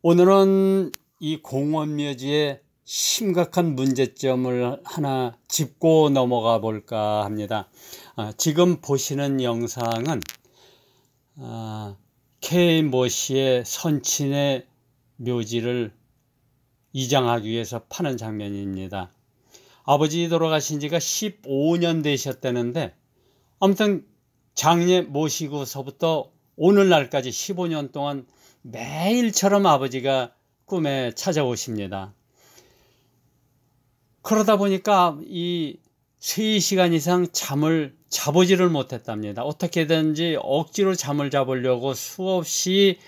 오늘은 이 공원묘지의 심각한 문제점을 하나 짚고 넘어가 볼까 합니다. 지금 보시는 영상은 K모 씨의 선친의 묘지를 이장하기 위해서 파는 장면입니다. 아버지 돌아가신 지가 15년 되셨다는데, 아무튼 장례 모시고서부터 오늘날까지 15년 동안 매일처럼 아버지가 꿈에 찾아오십니다. 그러다 보니까 이 3시간 이상 잠을 자보지를 못했답니다. 어떻게든지 억지로 잠을 자보려고 수없이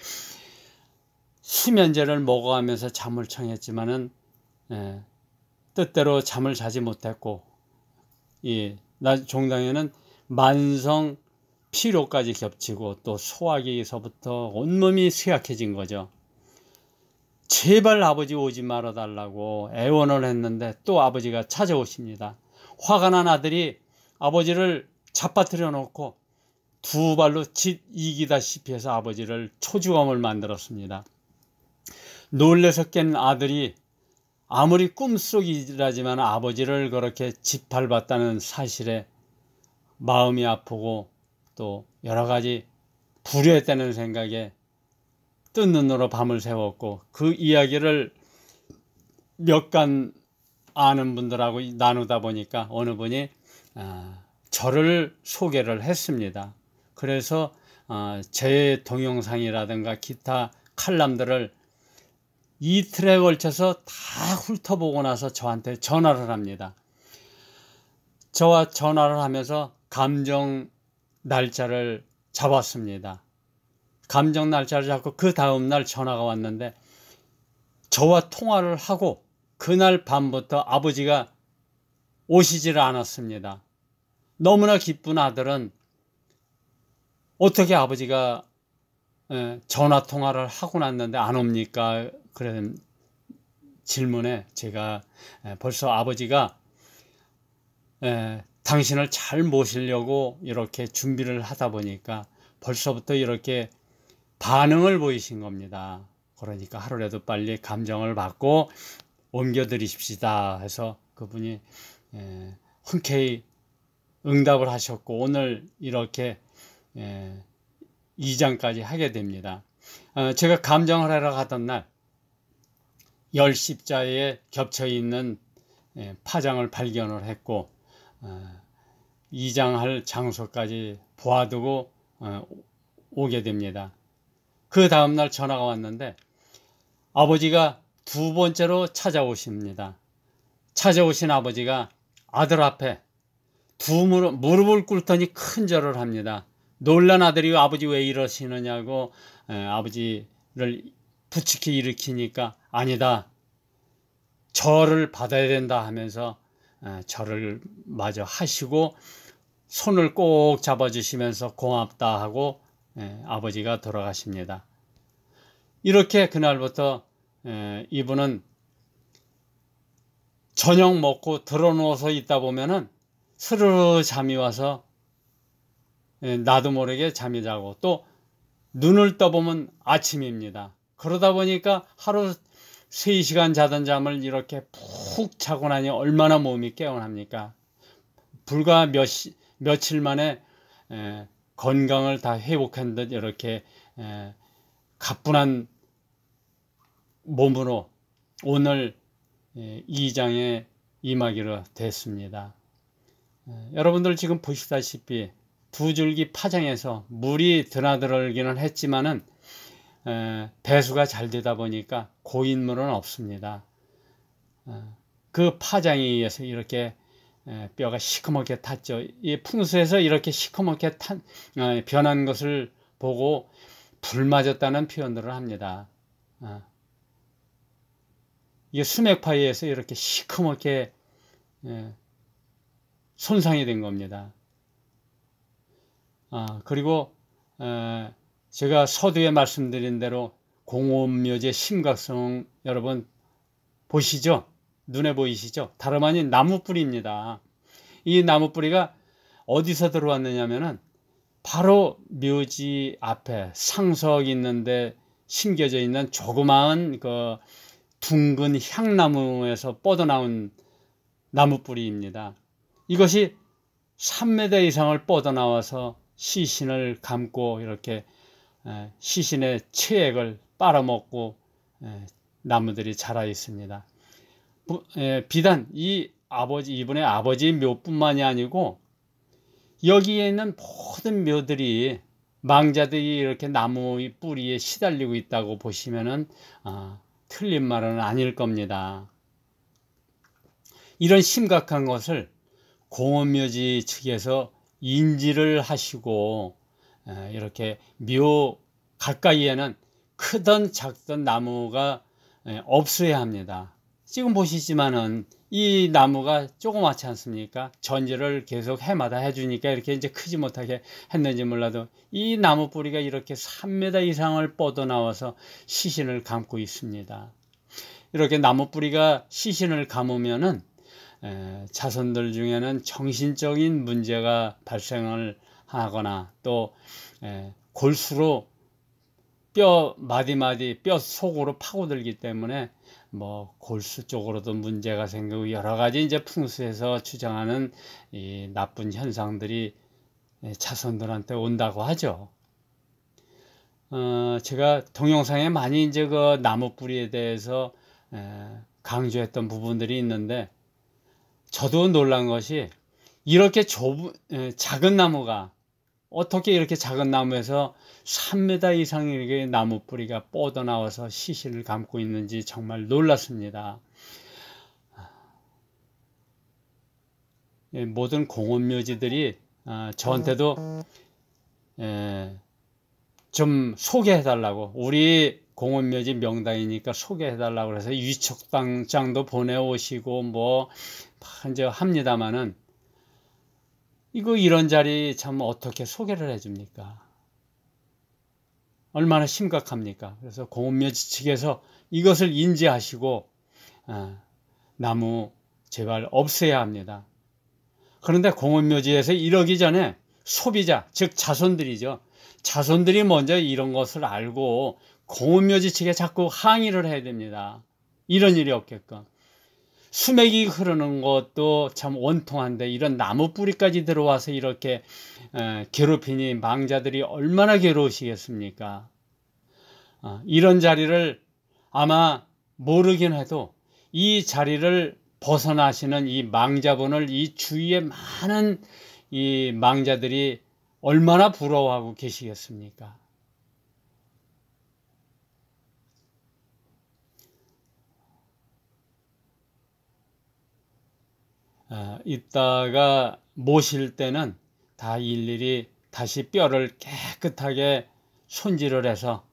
수면제를 먹어가면서 잠을 청했지만은 뜻대로 잠을 자지 못했고, 종당에는 만성 피로까지 겹치고 또 소화기에서부터 온몸이 쇠약해진 거죠. 제발 아버지 오지 말아 달라고 애원을 했는데 또 아버지가 찾아오십니다. 화가 난 아들이 아버지를 잡아뜨려 놓고 두 발로 짓 이기다시피 해서 아버지를 초주검을 만들었습니다. 놀래서 깬 아들이 아무리 꿈속이라지만 아버지를 그렇게 짓밟았다는 사실에 마음이 아프고 또 여러 가지 불효했다는 생각에 뜬 눈으로 밤을 새웠고, 그 이야기를 몇 간 아는 분들하고 나누다 보니까 어느 분이 저를 소개를 했습니다. 그래서 제 동영상이라든가 기타 칼럼들을 이틀에 걸쳐서 다 훑어보고 나서 저한테 전화를 합니다. 저와 전화를 하면서 감정 날짜를 잡았습니다. 감정 날짜를 잡고 그 다음날 전화가 왔는데, 저와 통화를 하고 그날 밤부터 아버지가 오시질 않았습니다. 너무나 기쁜 아들은 어떻게 아버지가 전화 통화를 하고 났는데 안 옵니까? 그런 질문에 제가 벌써 아버지가 당신을 잘 모시려고 이렇게 준비를 하다 보니까 벌써부터 이렇게 반응을 보이신 겁니다. 그러니까 하루라도 빨리 감정을 받고 옮겨드리십시다 해서 그분이 흔쾌히 응답을 하셨고, 오늘 이렇게 이장까지 하게 됩니다. 제가 감정을 하러 가던 날 10십자에 겹쳐있는 파장을 발견을 했고, 이장할 장소까지 보아두고 오게 됩니다. 그 다음날 전화가 왔는데 아버지가 두 번째로 찾아오십니다. 찾아오신 아버지가 아들 앞에 무릎을 꿇더니 큰 절을 합니다. 놀란 아들이 아버지 왜 이러시느냐고 아버지를 부축히 일으키니까 아니다, 절을 받아야 된다 하면서 절을 마저 하시고 손을 꼭 잡아주시면서 고맙다 하고 아버지가 돌아가십니다. 이렇게 그날부터 이분은 저녁 먹고 들어누워서 있다 보면은 스르르 잠이 와서 나도 모르게 잠이 자고 또 눈을 떠보면 아침입니다. 그러다 보니까 하루 3시간 자던 잠을 이렇게 푹 자고 나니 얼마나 몸이 깨어납니까? 불과 며칠 만에 건강을 다 회복한 듯 이렇게 가뿐한 몸으로 오늘 이장에 임하기로 됐습니다. 여러분들 지금 보시다시피 두 줄기 파장에서 물이 드나들기는 했지만은 배수가 잘 되다 보니까 고인물은 없습니다. 그 파장에 의해서 이렇게 뼈가 시커멓게 탔죠. 이 풍수에서 이렇게 시커멓게 변한 것을 보고 불 맞았다는 표현들을 합니다. 이게 수맥파에 의해서 이렇게 시커멓게 손상이 된 겁니다. 그리고 제가 서두에 말씀드린 대로 공원묘지의 심각성 여러분 보시죠? 눈에 보이시죠? 다름 아닌 나무뿌리입니다. 이 나무뿌리가 어디서 들어왔느냐면은 바로 묘지 앞에 상석 있는데 심겨져 있는 조그마한 그 둥근 향나무에서 뻗어나온 나무 뿌리입니다. 이것이 3m 이상을 뻗어나와서 시신을 감고 이렇게 시신의 체액을 빨아먹고 나무들이 자라 있습니다. 비단 이분의 아버지 묘뿐만이 아니고 여기에 있는 모든 묘들이 망자들이 이렇게 나무의 뿌리에 시달리고 있다고 보시면은 틀린 말은 아닐 겁니다. 이런 심각한 것을 공원묘지 측에서 인지를 하시고 이렇게 묘 가까이에는 크던 작던 나무가 없어야 합니다. 지금 보시지만은 이 나무가 조그맣지 않습니까? 전지를 계속 해마다 해주니까 이렇게 이제 크지 못하게 했는지 몰라도 이 나무 뿌리가 이렇게 3m 이상을 뻗어나와서 시신을 감고 있습니다. 이렇게 나무 뿌리가 시신을 감으면은 자손들 중에는 정신적인 문제가 발생을 하거나 또 골수로 뼈 마디마디 뼈 속으로 파고들기 때문에 뭐 골수 쪽으로도 문제가 생기고 여러 가지 이제 풍수에서 주장하는 이 나쁜 현상들이 자손들한테 온다고 하죠. 제가 동영상에 많이 이제 그 나무 뿌리에 대해서 강조했던 부분들이 있는데 저도 놀란 것이 이렇게 작은 나무가 어떻게 이렇게 작은 나무에서 3m 이상의 나무 뿌리가 뻗어나와서 시신을 감고 있는지 정말 놀랐습니다. 모든 공원묘지들이 저한테도 좀 소개해달라고, 우리 공원묘지 명당이니까 소개해달라고 해서 유촉장도 보내오시고 뭐 이제 합니다마는 이런 자리 참 어떻게 소개를 해줍니까? 얼마나 심각합니까? 그래서 공원묘지 측에서 이것을 인지하시고 나무 제발 없애야 합니다. 그런데 공원묘지에서 이러기 전에 소비자, 즉 자손들이죠. 자손들이 먼저 이런 것을 알고 공원묘지 측에 자꾸 항의를 해야 됩니다. 이런 일이 없게끔. 수맥이 흐르는 것도 참 원통한데 이런 나무 뿌리까지 들어와서 이렇게 괴롭히니 망자들이 얼마나 괴로우시겠습니까? 이런 자리를 아마 모르긴 해도 이 자리를 벗어나시는 이 망자분을 이 주위에 많은 이 망자들이 얼마나 부러워하고 계시겠습니까? 이따가 모실 때는 다 일일이 다시 뼈를 깨끗하게 손질을 해서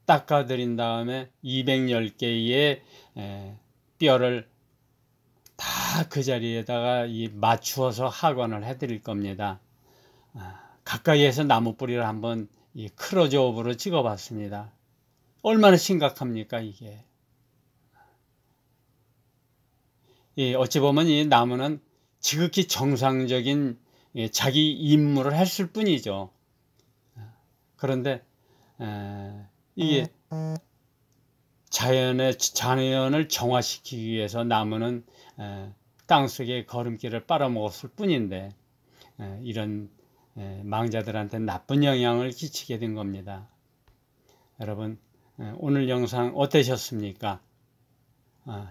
닦아드린 다음에 210개의 뼈를 다 그 자리에다가 맞추어서 하관을 해드릴 겁니다. 가까이에서 나무 뿌리를 한번 크로즈업으로 찍어봤습니다. 얼마나 심각합니까 이게. 어찌 보면 이 나무는 지극히 정상적인 자기 임무를 했을 뿐이죠. 그런데 이게 자연을 정화시키기 위해서 나무는 땅속에 걸음길을 빨아먹었을 뿐인데 이런 망자들한테 나쁜 영향을 끼치게 된 겁니다. 여러분 오늘 영상 어떠셨습니까?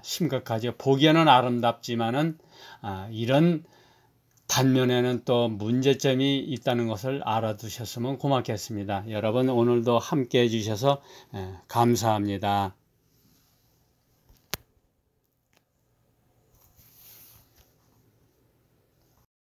심각하죠. 보기에는 아름답지만은 이런 단면에는 또 문제점이 있다는 것을 알아두셨으면 고맙겠습니다. 여러분 오늘도 함께 해주셔서 감사합니다.